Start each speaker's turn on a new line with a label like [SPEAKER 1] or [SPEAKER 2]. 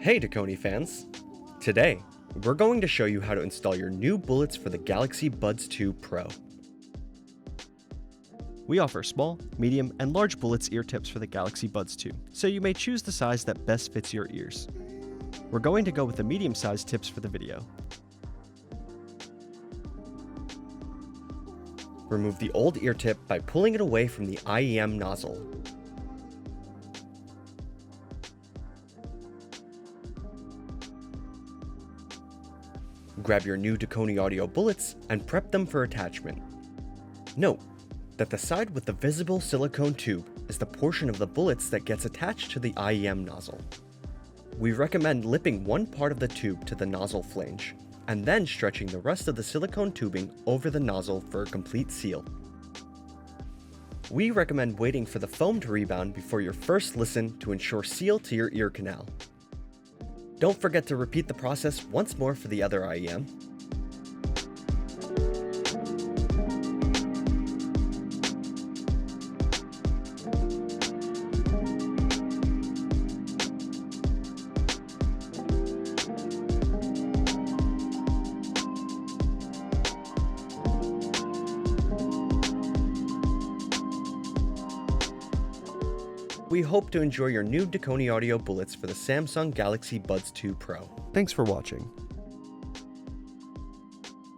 [SPEAKER 1] Hey Dekoni fans! Today, we're going to show you how to install your new Bulletz for the Galaxy Buds 2 Pro.
[SPEAKER 2] We offer small, medium, and large Bulletz ear tips for the Galaxy Buds 2, so you may choose the size that best fits your ears. We're going to go with the medium-sized tips for the video.
[SPEAKER 1] Remove the old ear tip by pulling it away from the IEM nozzle. Grab your new Dekoni audio Bulletz and prep them for attachment. Note that the side with the visible silicone tube is the portion of the Bulletz that gets attached to the IEM nozzle. We recommend lipping one part of the tube to the nozzle flange, and then stretching the rest of the silicone tubing over the nozzle for a complete seal. We recommend waiting for the foam to rebound before your first listen to ensure seal to your ear canal. Don't forget to repeat the process once more for the other IEM. We hope to enjoy your new Dekoni audio Bulletz for the Samsung Galaxy Buds 2 Pro.
[SPEAKER 2] Thanks for watching.